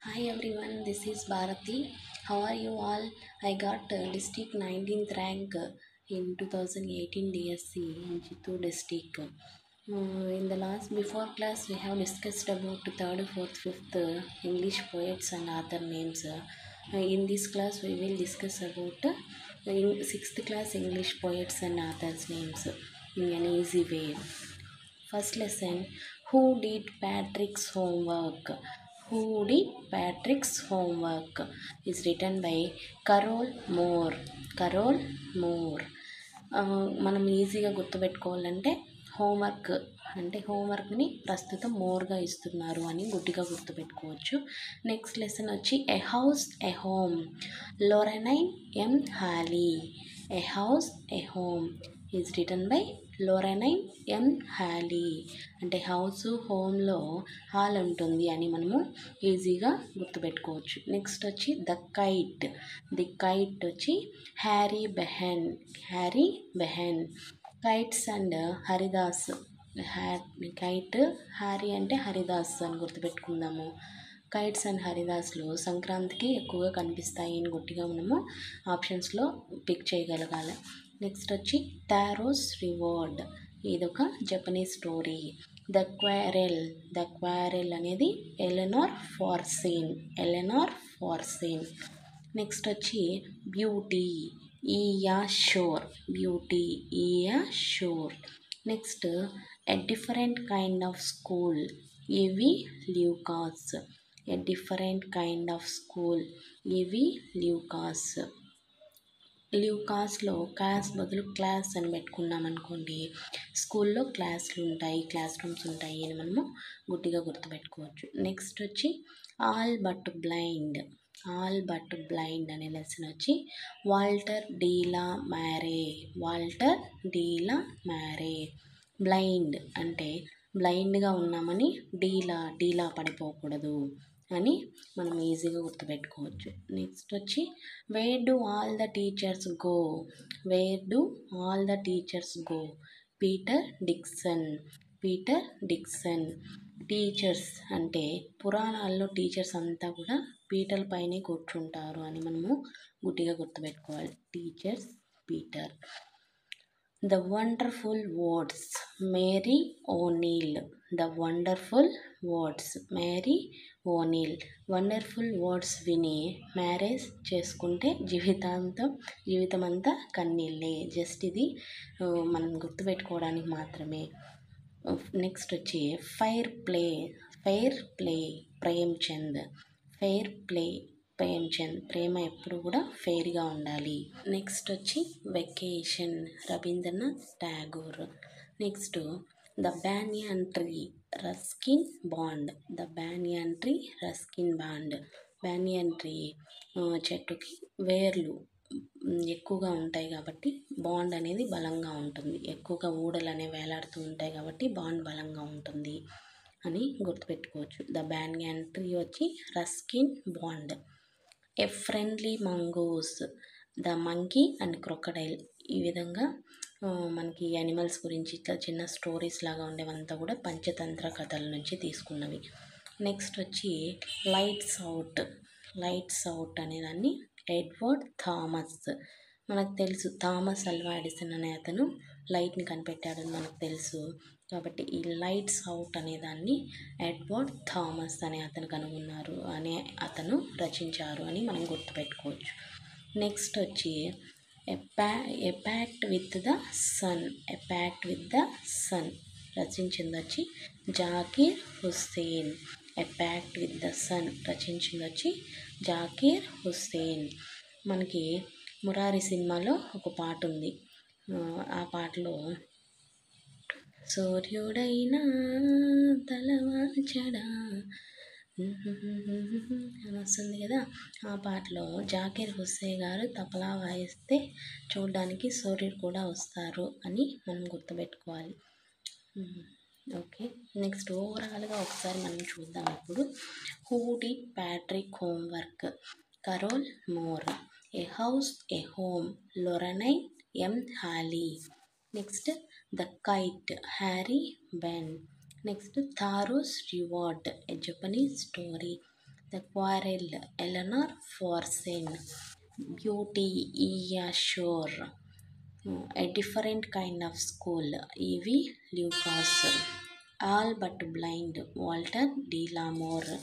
Hi everyone, this is Bharati. How are you all? I got district 19th rank in 2018 DSC in Chittoor district. In the last before class, we have discussed about third, fourth, fifth English poets and author names. In this class, we will discuss about in sixth class English poets and authors names in an easy way. First lesson. Who did Patrick's homework? Who did Patrick's homework? Is written by Carol Moore. Carol Moore. మనం ఈజీగా గుర్తుపెట్టుకోవాలంటే homework అంటే హోంవర్క్ని ప్రస్తుతం మోర్గా ఇస్తున్నారు అని గుడ్డిగా గుర్తుపెట్టుకోవచ్చు. Next lesson వచ్చి a house a home. Lorraine M Halli. A house a home is written by Lorraine M Halli. అంటే హౌస్ హోమ్లో హాల్ ఉంటుంది అని మనము ఈజీగా గుర్తుపెట్టుకోవచ్చు. నెక్స్ట్ వచ్చి ద కైట్. ది కైట్ వచ్చి Harry Behn. Harry Behn. Kites and Haridas. Kite Harry అంటే హరిదాస్ అని గుర్తుపెట్టుకుందాము. కైట్స్ అండ్ హరిదాస్లు సంక్రాంతికి ఎక్కువగా కనిపిస్తాయి అని గట్టిగా మనము ఆప్షన్స్లో పిక్ చేయగలగాలి. నెక్స్ట్ వచ్చి టారోస్ రివార్డ్. ఇదొక Japanese story. The quarrel. The quarrel అనేది Eleanor Farjeon. Eleanor Farjeon. Next వచ్చి beauty. E-Yeh Shure. Beauty E-Yeh Shure. Next a different kind of school. E V Lucas. A different kind of school. E V Lucas. ల్యూకాస్లో class బదులు class అని పెట్టుకున్నాం అనుకోండి, స్కూల్లో క్లాసులు ఉంటాయి, క్లాస్ రూమ్స్ ఉంటాయి అని మనము గుడ్డిగా గుర్తుపెట్టుకోవచ్చు. నెక్స్ట్ వచ్చి all but blind. All but blind అనే లెసన్ వచ్చి వాల్టర్ డీలా మ్యారే. వాల్టర్ డీలా మ్యారే. బ్లైండ్ అంటే బ్లైండ్గా ఉన్నామని డీలా పడిపోకూడదు అని మనం ఈజీగా గుర్తుపెట్టుకోవచ్చు. నెక్స్ట్ వచ్చి wear do all the teachers go. Wear do all the teachers go. Peter Dixon. Peter Dixon. Teachers అంటే పురాణాల్లో టీచర్స్ అంతా కూడా పీటల పైనే కూర్చుంటారు అని మనము గుడ్డిగా గుర్తుపెట్టుకోవాలి. Teachers Peter. The wonderful words. Mary O'Neill. The wonderful words. Mary O'Neill. Wonderful words విని మ్యారేజ్ చేసుకుంటే జీవితం అంతా కన్నీళ్ళే. జస్ట్ ఇది మనం గుర్తుపెట్టుకోవడానికి మాత్రమే. నెక్స్ట్ వచ్చి fair play. Fair play Premchand. Fair play Premchand. ప్రేమ ఎప్పుడు కూడా ఫెయిర్గా ఉండాలి. నెక్స్ట్ వచ్చి vacation. Rabindranath Tagore. Next the banyan tree. Ruskin Bond. The banyan tree. Ruskin Bond. Banyan tree చెట్టుకి వేర్లు ఎక్కువగా ఉంటాయి కాబట్టి బాండ్ అనేది బలంగా ఉంటుంది. ఎక్కువగా ఊడలు అనేవి వేలాడుతూ ఉంటాయి కాబట్టి బాండ్ బలంగా ఉంటుంది అని గుర్తుపెట్టుకోవచ్చు. ద బ్యానియన్ ట్రీ వచ్చి Ruskin bond. A friendly mongoose. The monkey and crocodile. ఈ విధంగా మనకి యానిమల్స్ గురించి ఇట్లా చిన్న స్టోరీస్ లాగా ఉండేవంతా కూడా పంచతంత్ర కథల నుంచి తీసుకున్నవి. నెక్స్ట్ వచ్చి లైట్స్ అవుట్. లైట్స్ అవుట్ అనేదాన్ని ఎడ్వర్డ్ థామస్. మనకు తెలుసు థామస్ అల్వా ఎడిసన్ అనే అతను లైట్ని కనిపెట్టాడని మనకు తెలుసు. కాబట్టి ఈ లైట్స్ అవుట్ అనేదాన్ని ఎడ్వర్డ్ థామస్ అనే అతను కనుగొన్నారు, అతను రచించారు అని మనం గుర్తుపెట్టుకోవచ్చు. నెక్స్ట్ వచ్చి a pact with the sun. A pact with the sun రచించింది వచ్చి Zakir Hussain. A pact with the sun రచించింది వచ్చి జాకీర్ హుస్సేన్. మనకి మురారి సినిమాలో ఒక పాట ఉంది. ఆ పాటలో సూర్యుడైనా తలవాచడా అని వస్తుంది కదా. ఆ పాటలో జాకీర్ హుస్సేన్ గారు తబలా వాయిస్తే చూడడానికి సూర్యుడు కూడా వస్తారు అని మనం గుర్తుపెట్టుకోవాలి. ఓకే, నెక్స్ట్ ఓవరాల్గా ఒకసారి మనం చూద్దాం ఇప్పుడు. Who did Patrick homework. Carol Moore. A house a home. Lorraine M Halli. Next the kite. Harry Ben. Next Taro's reward. A Japanese story. The quarrel Eleanor Farjeon, beauty E-Yeh Shure, A Different Kind of School, E.V. Lucas, All But Blind, Walter D. Lamore,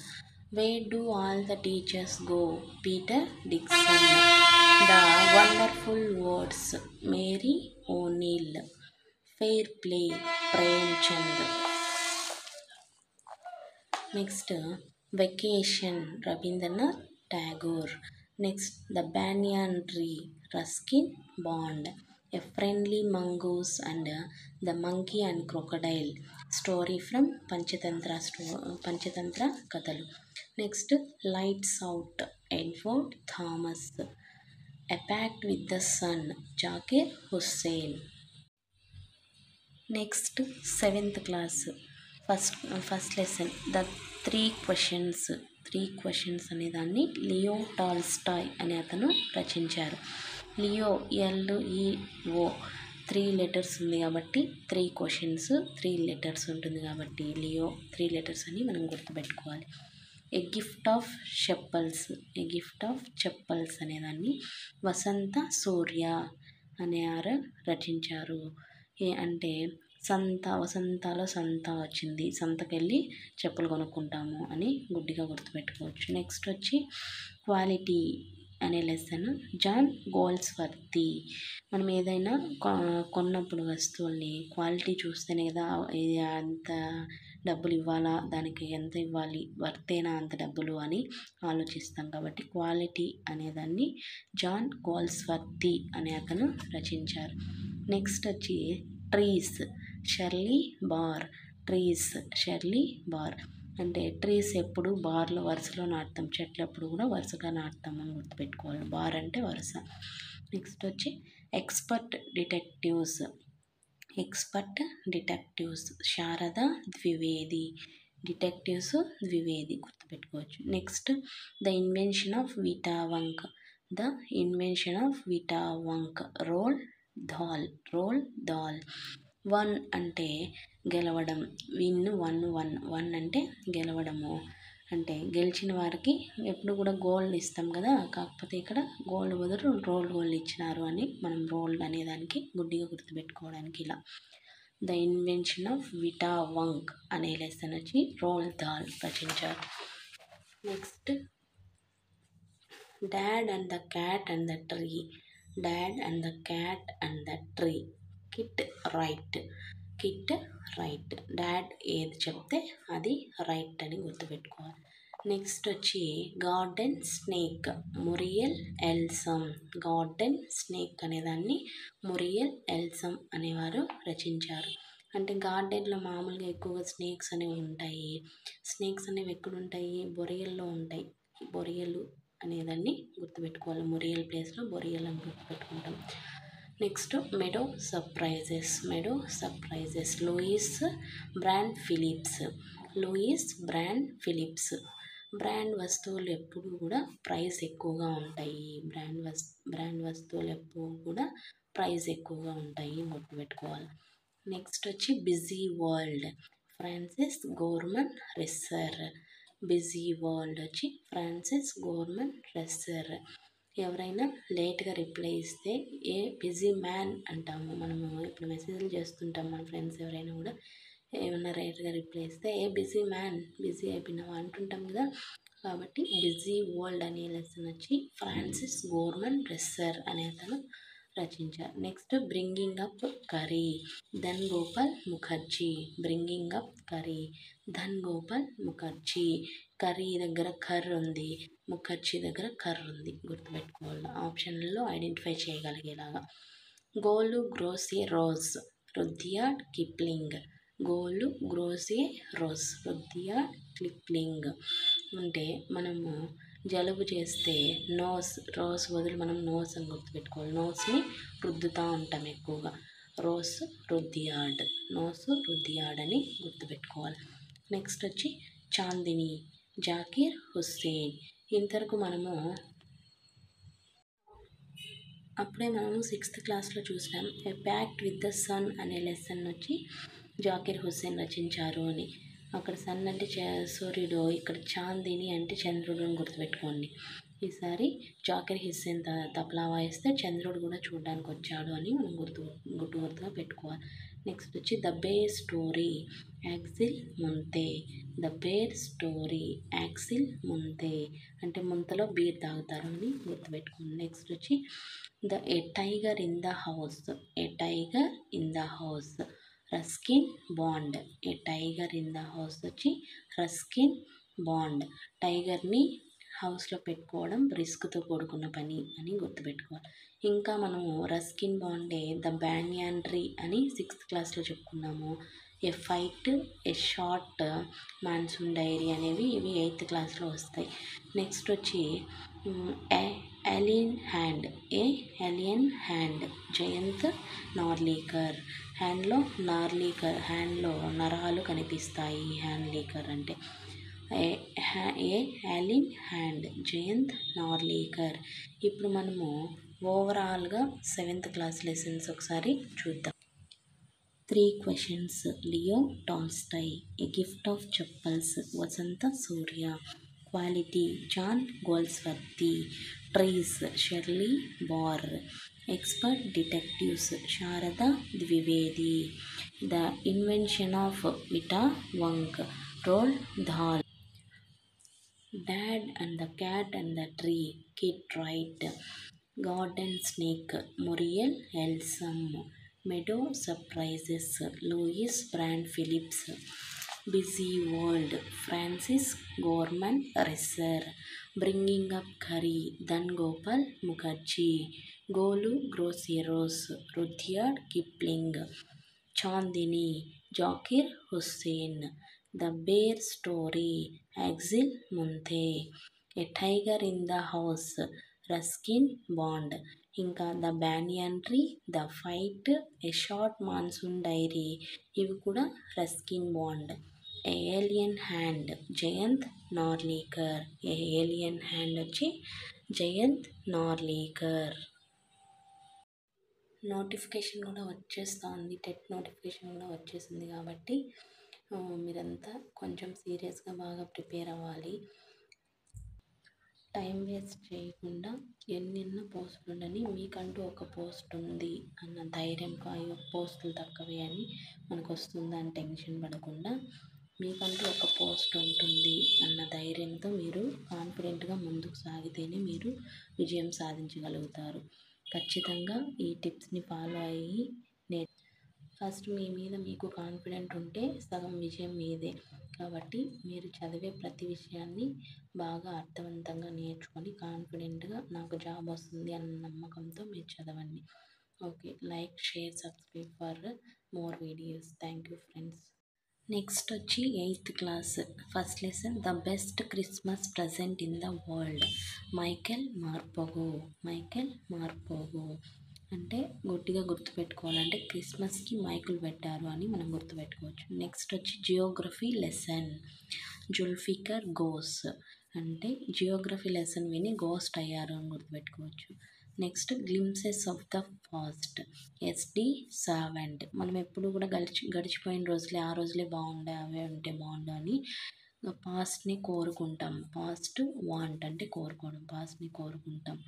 Where Do All the Teachers Go, Peter Dixon, The Wonderful Words, Mary O'Neill, Fair Play, Premchand. Next, Vacation, Rabindranath Tagore. Next, The Banyan Tree, Ruskin Bond. A Friendly Mongoose and the Monkey and Crocodile, story from Panchatantra Kadalu. Next, Lights Out, Edward Thomas. A Pact with the Sun, Zakir Hussain. Next 7th class first lesson the three questions అనే దాన్ని Leo Tolstoy అనే అతను రచించారు. Leo LEO 3 letters ఉంది కాబట్టి 3 questions 3 letters ఉంటుంది కాబట్టి Leo 3 letters అని మనం గుర్తుపెట్టుకోవాలి. ఏ గిఫ్ట్ ఆఫ్ చెప్పల్స్ అనేదాన్ని వసంత సూర్య అనేవారు రచించారు. అంటే వసంతాలో సంత వచ్చింది, సంతకెళ్ళి చెప్పులు కొనుక్కుంటాము అని గుడ్డిగా గుర్తుపెట్టుకోవచ్చు. నెక్స్ట్ వచ్చి క్వాలిటీ అనే లెసన్ జాన్ గోల్స్వర్తీ. మనం ఏదైనా కొన్నప్పుడు వస్తువుల్ని క్వాలిటీ చూస్తేనే కదా ఇది అంత డబ్బులు ఇవ్వాలా, దానికి ఎంత ఇవ్వాలి, వర్తేనా అంత డబ్బులు అని ఆలోచిస్తాం. కాబట్టి క్వాలిటీ అనేదాన్ని జాన్ గోల్స్వర్తీ అనే అతను రచించారు. నెక్స్ట్ వచ్చి ట్రీస్, షెర్లీ బార్. అంటే ట్రీస్ ఎప్పుడు బార్లో వరుసలో నాటుతాం, చెట్లు ఎప్పుడు కూడా వరుసగా నాటుతామని గుర్తుపెట్టుకోవాలి. బార్ అంటే వరుస. నెక్స్ట్ వచ్చి expert detectives, Sharada Dwivedi. Detectives Dwivedi గుర్తుపెట్టుకోవచ్చు. Next the invention of vita wonk, Roald Dahl. Won అంటే గెలవడం, వన్ అంటే గెలవడము. అంటే గెలిచిన వారికి ఎప్పుడు కూడా గోల్డ్ ఇస్తాం కదా, కాకపోతే ఇక్కడ గోల్డ్ బదులు గోల్డ్ ఇచ్చినారు అని మనం రోల్ అనేదానికి గుడ్డిగా గుర్తుపెట్టుకోవడానికి ఇలా. ద ఇన్వెన్షన్ ఆఫ్ వీటా వంక్ అనే లెసన్ వచ్చి రోల్ దాల్ రచించారు. Next dad and the cat and the tree, Kit right. Dad ఏది చెప్తే అది రైట్ అని గుర్తుపెట్టుకోవాలి. నెక్స్ట్ వచ్చి garden snake, Muriel ఎల్సమ్. Garden snake అనేదాన్ని మురియల్ ఎల్సమ్ అనేవారు రచించారు. అంటే గార్డెన్లో మామూలుగా ఎక్కువగా స్నేక్స్ అనేవి ఉంటాయి. స్నేక్స్ అనేవి ఎక్కడుంటాయి, బొరియల్లో ఉంటాయి. బొరియలు అనేదాన్ని గుర్తుపెట్టుకోవాలి. మురియల్ ప్లేస్లో బొరియల్ అని గుర్తుపెట్టుకుంటాం. Next meadow surprises. Louis Brand Phillips. Brand వస్తువులు ఎప్పుడు కూడా ప్రైస్ ఎక్కువగా ఉంటాయి. బ్రాండ్ వస్తువులు ఎప్పుడు కూడా ప్రైస్ ఎక్కువగా ఉంటాయి గుర్తుపెట్టుకోవాలి. నెక్స్ట్ వచ్చి బిజీ వరల్డ్, ఫ్రాన్సిస్ గోర్మన్ రెస్సర్. ఎవరైనా లేట్గా రిప్లై ఇస్తే బిజీ మ్యాన్ అంటాము. మనము ఇప్పుడు మెసేజ్లు చేస్తుంటాం, మన ఫ్రెండ్స్ ఎవరైనా కూడా ఏమన్నా లేట్గా రిప్లై ఇస్తే బిజీ మ్యాన్, బిజీ అయిపోయినావా అంటుంటాం కదా. కాబట్టి బిజీ వరల్డ్ అనే లెసన్ వచ్చి ఫ్రాన్సిస్ గోర్మన్ రెస్సర్ అనే అతను రచించారు. Next bringing up Curry, Dhan Gopal Mukerji. Curry దగ్గర కర్ర్ ఉంది, ముఖర్జీ దగ్గర కర్ర్ ఉంది గుర్తుపెట్టుకోవాలి. ఆప్షన్లలో ఐడెంటిఫై చేయగలిగేలాగా. గోలు గ్రోసే రోజ్, రుడ్యార్డ్ కిప్లింగ్. అంటే మనము జలుబు చేస్తే రోజ్ బదులు మనం నోస్ అని గుర్తుపెట్టుకోవాలి. నోస్ని రుద్దుతూ ఉంటాం ఎక్కువగా. రుద్యార్డ్ అని గుర్తుపెట్టుకోవాలి. నెక్స్ట్ వచ్చి చాందిని, జాకీర్ హుస్సేన్. ఇంతవరకు మనము అప్పుడే 6th క్లాస్లో చూసినాం. ఏ ప్యాక్ట్ విత్ ద సన్ అనే లెసన్ వచ్చి జాకీర్ హుస్సేన్ రచించారు అని. అక్కడ సన్ అంటే సూర్యుడు, ఇక్కడ చాందిని అంటే చంద్రుడు అని గుర్తుపెట్టుకోండి. ఈసారి జాకిర్ హుస్సేన్ తబలా వాయిస్తే చంద్రుడు కూడా చూడడానికి వచ్చాడు అని మనం గుర్తుగా పెట్టుకోవాలి. నెక్స్ట్ వచ్చి the bear story Axel Munthe. The bear story Axel Munthe అంటే ముంతలో బీర్ తాగుతారు అని గుర్తుపెట్టుకోండి. నెక్స్ట్ వచ్చి a tiger in the house. A tiger in the house Ruskin Bond. A tiger in the house వచ్చి రస్కిన్ బాండ్. టైగర్ని హౌస్లో పెట్టుకోవడం రిస్క్తో కూడుకున్న పని అని గుర్తుపెట్టుకోవాలి. ఇంకా మనము రస్కిన్ బాండే ద బ్యానియన్ ట్రీ అని 6th క్లాస్లో చెప్పుకున్నాము. A fight, a short, monsoon diary అనేవి ఇవి 8th క్లాస్లో వస్తాయి. నెక్స్ట్ వచ్చి ఏలియన్ హ్యాండ్. ఏ ఏలియన్ హ్యాండ్ జయంత్ నార్లీకర్. హ్యాండ్లో హ్యాండ్లో నరాలు కనిపిస్తాయి. హ్యాండ్లీకర్ అంటే ఏ ఏలియన్ హ్యాండ్ జయంత్ నార్లీకర్. ఇప్పుడు మనము ఓవరాల్గా 7th క్లాస్ లెసన్స్ ఒకసారి చూద్దాం. 3 questions. Leo Tolstoy. A gift of chappals Vasantha Surya. Quality John Galsworthy. Trees Shirley Barr. Expert detectives Sharada Dwivedi. The invention of vita wonk Roald Dahl. Dad and the cat and the tree Kit Wright. Garden snake Muriel Elsam. Meadow surprises Louis Brand Phillips. Busy world Francis Gorman Resser. Bringing up Kari Dhan Gopal Mukerji. Golu grows a nose Rudyard Kipling. Chandni Zakir Hussain. The bear story Axel ముంతే. A tiger in the house Ruskin Bond. ఇంకా the banyan tree, the fight, a short monsoon diary ఇవి కూడా Ruskin Bond. A alien hand Jayant Narlikar. A alien hand వచ్చి Jayant నార్లీకర్. Notification కూడా వచ్చేస్తుంది. TET notification కూడా వచ్చేసింది కాబట్టి మీరంతా కొంచెం సీరియస్గా బాగా ప్రిపేర్ అవ్వాలి. టైం వేస్ట్ చేయకుండా ఎన్నెన్నో పోస్టులు ఉండని మీకంటూ ఒక పోస్ట్ ఉంది అన్న ధైర్యంతో అయ్యో పోస్టులు తక్కువే అని మనకు వస్తుందని టెన్షన్ పడకుండా మీకంటూ ఒక పోస్ట్ ఉంటుంది అన్న ధైర్యంతో మీరు కాన్ఫిడెంట్గా ముందుకు సాగితేనే మీరు విజయం సాధించగలుగుతారు. ఖచ్చితంగా ఈ టిప్స్ని ఫాలో అయ్యి ఫస్ట్ మీ మీద మీకు కాన్ఫిడెంట్ ఉంటే సగం విజయం మీదే. కాబట్టి మీరు చదివే ప్రతి విషయాన్ని బాగా అర్థవంతంగా నేర్చుకొని కాన్ఫిడెంట్గా నాకు జాబ్ వస్తుంది అన్న నమ్మకంతో మీరు చదవండి. Okay, like, share, subscribe for more videos. Thank you friends. Next వచ్చి 8th class first lesson the best Christmas present in the world. Michael Morpurgo అంటే గట్టిగా గుర్తుపెట్టుకోవాలంటే క్రిస్మస్కి మైకులు పెట్టారు అని మనం గుర్తుపెట్టుకోవచ్చు. నెక్స్ట్ వచ్చి జియోగ్రఫీ లెసన్ జుల్ఫికర్ గోస్ అంటే జియోగ్రఫీ లెసన్ విని గోస్ట్ అయ్యారు అని గుర్తుపెట్టుకోవచ్చు. Next glimpses of the past S D Sawant. మనం ఎప్పుడు కూడా గడిచిపోయిన రోజులే ఆ రోజులే బాగుండే అవే ఉంటే బాగుండు అని పాస్ట్ని కోరుకుంటాం. పాస్ట్ వాంట్ అంటే కోరుకోవడం, పాస్ట్ని కోరుకుంటాం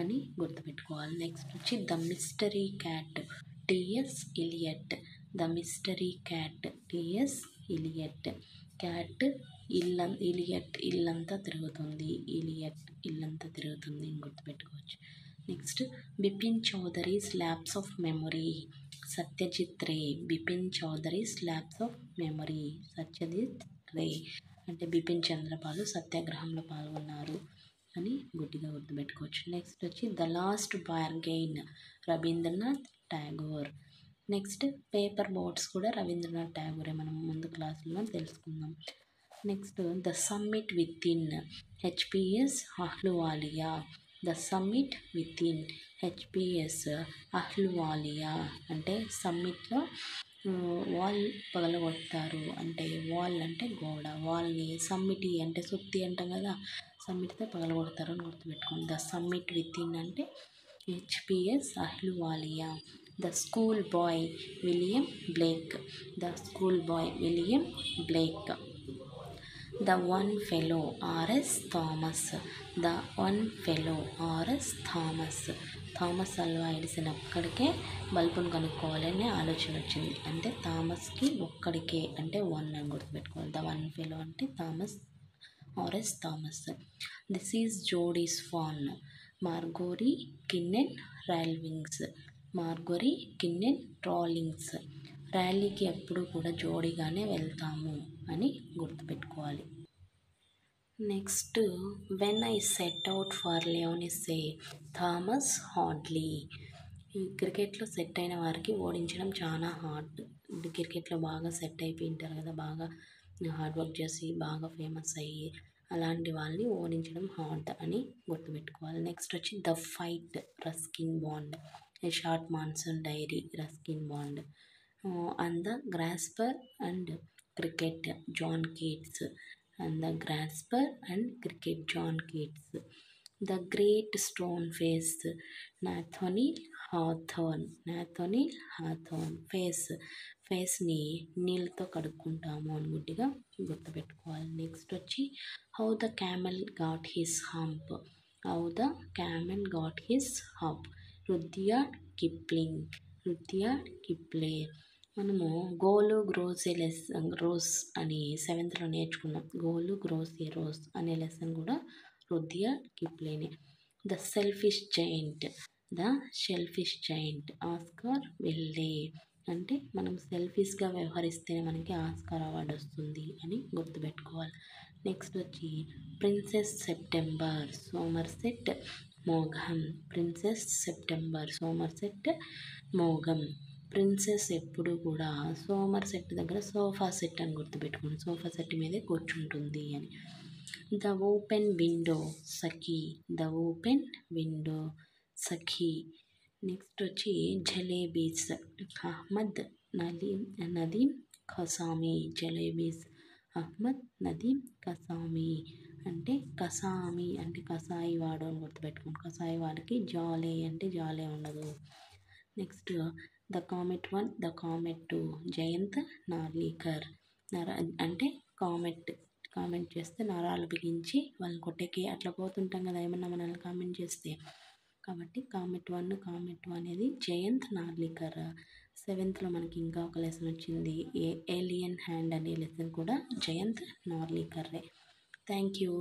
అని గుర్తుపెట్టుకోవాలి. నెక్స్ట్ వచ్చి the mystery cat T S Eliot. The mystery cat T S Eliot. Cat Eliot ఇల్లంతా తిరుగుతుంది. ఇల్లంతా తిరుగుతుంది అని గుర్తుపెట్టుకోవచ్చు. Next Bipin Chowdhury's lapse of memory Satyajit Ray. Bipin Chowdhury's lapse of memory Satyajit Ray అంటే బిపిన్ చంద్రపాల్ సత్యాగ్రహంలో పాల్గొన్నారు అని గట్టిగా గుర్తుపెట్టుకోవచ్చు. నెక్స్ట్ వచ్చి the last bargain Rabindranath Tagore. Next paper boats కూడా రవీంద్రనాథ్ ఠాగూరే, మనం ముందు క్లాసుల్లో తెలుసుకుందాం. Next the summit within HPS Ahluwalia. The summit within HPS Ahluwalia అంటే సమ్మిట్లో వాల్ పగలగొడతారు అంటే వాల్ అంటే గోడ, వాల్ని సమ్మిటి అంటే సుత్తి అంటాం కదా, సమ్మిట్తో పగలగొడతారు అని గుర్తుపెట్టుకోండి. ద సమ్మిట్ విత్ ఇన్ అంటే HPS Ahluwalia. The school bye William Blake. The school bye William Blake. The one fellow RS Thomas. The one fellow RS Thomas. Thomas Alva Edison ఒక్కడికే బల్బును కనుక్కోవాలనే ఆలోచన వచ్చింది. అంటే థామస్కి ఒక్కడికే అంటే వన్ అని గుర్తుపెట్టుకోవాలి. ద వన్ ఫెలో అంటే Thomas R S Thomas. This is Jody's fawn. Marjorie Kinnan Rawlings. Marjorie Kinnan Rawlings. ర్యాలీకి ఎప్పుడు కూడా జోడీగానే వెళ్తాము అని గుర్తుపెట్టుకోవాలి. Next, when I set out for Lyonnesse Thomas Hardy. ఈ క్రికెట్లో సెట్ అయిన వారికి ఓడించడం చాలా హార్డ్. క్రికెట్లో బాగా సెట్ అయిపోయి ఉంటారు కదా, బాగా హార్డ్ వర్క్ చేసి బాగా ఫేమస్ అయ్యి అలాంటి వాళ్ళని ఓడించడం హార్డ్ అని గుర్తుపెట్టుకోవాలి. నెక్స్ట్ వచ్చి the fight Ruskin Bond. A short monsoon diary Ruskin Bond. And the grasshopper and cricket John Keats. And the grasshopper and cricket John Keats. The great stone face Nathaniel Hawthorne. Nathaniel Hawthorne. ఫేస్ని నీళ్ళతో కడుక్కుంటాము అని గుడ్డిగా గుర్తుపెట్టుకోవాలి. Next వచ్చి how the camel got his hump. How the camel got his hump. Rudyard Kipling. Rudyard Kipling. మనము Golu grows a nose అని 7th నేర్చుకున్నాం. గోలు గ్రోసే రోస్ అనే లెసన్ కూడా రుడ్యార్డ్ కిప్లేనే. The selfish giant. The selfish giant Oscar Wilde. అంటే మనం సెల్ఫిష్గా వ్యవహరిస్తేనే మనకి Oscar award వస్తుంది అని గుర్తుపెట్టుకోవాలి. నెక్స్ట్ వచ్చి ప్రిన్సెస్ సెప్టెంబర్ సోమర్సెట్ మోఘం. ప్రిన్సెస్ సెప్టెంబర్ సోమర్సెట్ మోఘం. ప్రిన్సెస్ ఎప్పుడు కూడా సోమర్సెట్ దగ్గర సోఫా సెట్ అని గుర్తుపెట్టుకోండి. సోఫా సెట్ మీదే కూర్చుంటుంది అని. The open window Sakhi. The open window Sakhi. Next వచ్చి జలేబీస్ అహ్మద్ నదీం కసామి. జలేబీస్ అహ్మద్ నదీం కసామి. అంటే కసామి అంటే కసాయి వాడు అని గుర్తుపెట్టుకోండి. కసాయి వాడికి జాలే అంటే జాలే ఉండదు. Next the comet 1 the comet 2 Jayant Narlikar. అంటే కామెంట్ చేస్తే నరాలు బిగించి వాళ్ళని కొట్టేకి అట్లా పోతుంటాం కదా ఏమన్నా మనల్ని కామెంట్ చేస్తే. కాబట్టి కామెట్ 1 కామెట్ 2 అనేది జయంత్ నార్లీకర్. 7th మనకి ఇంకా ఒక లెసన్ వచ్చింది, ఏలియన్ హ్యాండ్ అనే లెసన్ కూడా జయంత్ నార్లీకర్రే. Thank you.